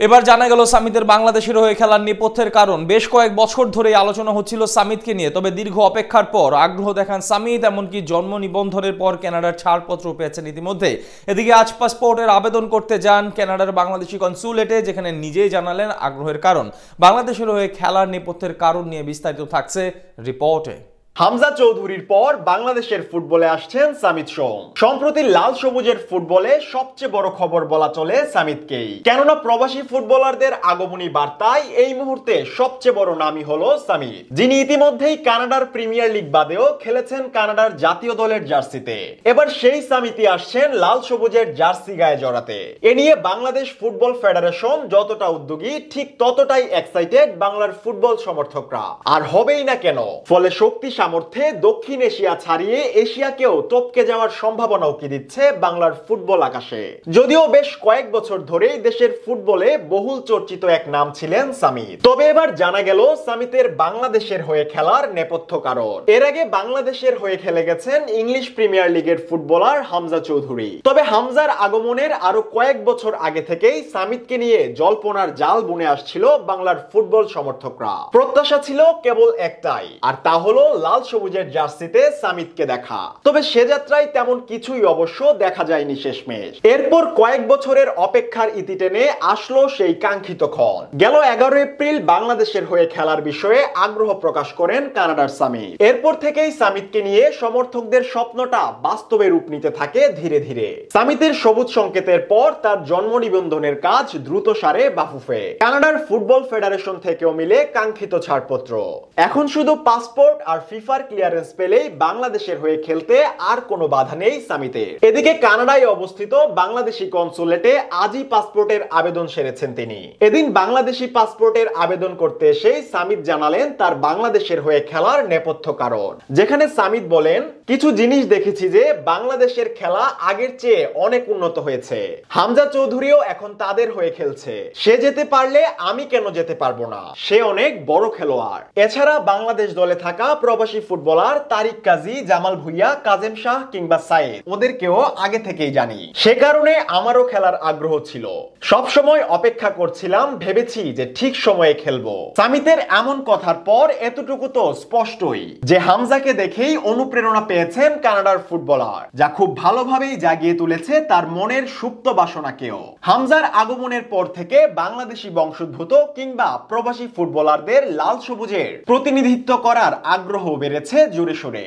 এবার জানা গেল সামিতের বাংলাদেশের হয়ে খেলার নেপথ্যের কারণ। বেশ কয়েক বছর ধরেই আলোচনা হচ্ছিল সামিতকে নিয়ে, তবে দীর্ঘ অপেক্ষার পর আগ্রহ দেখান সামিত। এমনকি জন্ম নিবন্ধনের পর কানাডার ছাড়পত্র পেয়েছেন ইতিমধ্যে। এদিকে আজ পাসপোর্টের আবেদন করতে যান কানাডার বাংলাদেশি কনসুলেটে, যেখানে নিজেই জানালেন আগ্রহের কারণ। বাংলাদেশের হয়ে খেলার নেপথ্যের কারণ নিয়ে বিস্তারিত থাকছে রিপোর্টে। হামজা চৌধুরীর পর বাংলাদেশের ফুটবলে আসছেন সামিত সোম। সম্প্রতি লাল সবুজের ফুটবলে সবচেয়ে বড় খবর বলা চলে সামিতকেই, কেননা প্রবাসী ফুটবলারদের আগমনী বার্তায় এই মুহূর্তে সবচেয়ে বড় নামই হলো সামিত, যিনি ইতিমধ্যেই কানাডার প্রিমিয়ার লিগ বাদেও খেলেছেন কানাডার জাতীয় দলের জার্সিতে। এবার সেই সামিতই আসছেন লাল সবুজের জার্সি গায়ে জড়াতে। এ নিয়ে বাংলাদেশ ফুটবল ফেডারেশন যতটা উদ্যোগী, ঠিক ততটাই এক্সাইটেড বাংলার ফুটবল সমর্থকরা। আর হবেই না কেন, ফলে শক্তি সামর্থ্যে দক্ষিণ এশিয়া ছাড়িয়ে এশিয়াকেও টপকে যাওয়ার সম্ভাবনা উকি দিচ্ছে বাংলার ফুটবল আকাশে। যদিও বেশ কয়েক বছর ধরেই দেশের ফুটবলে বহুল চর্চিত এক নাম ছিলেন সামিত, তবে এবার জানা গেল সামিতের বাংলাদেশের হয়ে খেলার নেপথ্য কারণ। এর আগে বাংলাদেশের হয়ে খেলে গেছেন ইংলিশ প্রিমিয়ার লিগের ফুটবলার হামজা চৌধুরী। তবে হামজার আগমনের আরো কয়েক বছর আগে থেকেই সামিতকে নিয়ে জল্পনার জাল বুনে আসছিল বাংলার ফুটবল সমর্থকরা। প্রত্যাশা ছিল কেবল একটাই, আর তা হলো লাল সবুজের জার্সিতে সামিতকে দেখা। তবে সে যাত্রায় তেমন কিছুই অবশ্য দেখা যায়নি শেষমেশ। এরপর কয়েক বছরের অপেক্ষার ইতি টেনে আসলো সেই কাঙ্ক্ষিত ক্ষণ। গেল 11 এপ্রিল বাংলাদেশের হয়ে খেলার বিষয়ে আগ্রহ প্রকাশ করেন কানাডার সামিত। এরপর থেকেই সামিতকে নিয়ে সমর্থকদের স্বপ্নটা বাস্তবে রূপ নিতে থাকে ধীরে ধীরে। সামিতের সবুজ সংকেতের পর তার জন্ম নিবন্ধনের কাজ দ্রুত সারে বাফুফে। কানাডার ফুটবল ফেডারেশন থেকেও মিলে কাঙ্ক্ষিত ছাড়পত্র। এখন শুধু পাসপোর্ট আর ফিফার ক্লিয়ারেন্স পেলেই বাংলাদেশের হয়ে খেলতে আর কোনো বাধা নেই সামিতের। এদিকে কানাডায় অবস্থিত বাংলাদেশি কনসুলেটে আজই পাসপোর্টের আবেদন সেরেছেন তিনি। এদিন বাংলাদেশি পাসপোর্টের আবেদন করতে এসে সামিত জানালেন তার বাংলাদেশের হয়ে খেলার নেপথ্য কারণ, যেখানে সামিত বলেন, কিছু জিনিস দেখেছি যে বাংলাদেশের খেলা আগের চেয়ে অনেক উন্নত হয়েছে। হামজা চৌধুরীও এখন তাদের হয়ে খেলছে। সে যেতে পারলে আমি কেন যেতে পারবো না? সে অনেক বড় খেলোয়াড়। এছাড়া বাংলাদেশ দলে থাকা প্রবাসী ফুটবলার তারিক কাজী, জামাল ভুইয়া, কাজেম শাহ কিংবা সাইদ, ওদেরকেও আগে থেকেই জানি। সে কারণে আমারও খেলার আগ্রহ ছিল। সব সময় অপেক্ষা করছিলাম, ভেবেছি যে ঠিক সময়ে খেলবো। সামিতের এমন কথার পর এতটুকু তো স্পষ্টই যে হামজাকে দেখেই অনুপ্রেরণা পেয়েছেন কানাডার ফুটবলার, যা খুব ভালোভাবেই জাগিয়ে তুলেছে তার মনের সুপ্ত বাসনাকেও। হামজার আগমনের পর থেকে বাংলাদেশি বংশোদ্ভূত কিংবা প্রবাসী ফুটবলারদের লাল সবুজের প্রতিনিধিত্ব করার আগ্রহ বেড়েছে জোরে সোরে।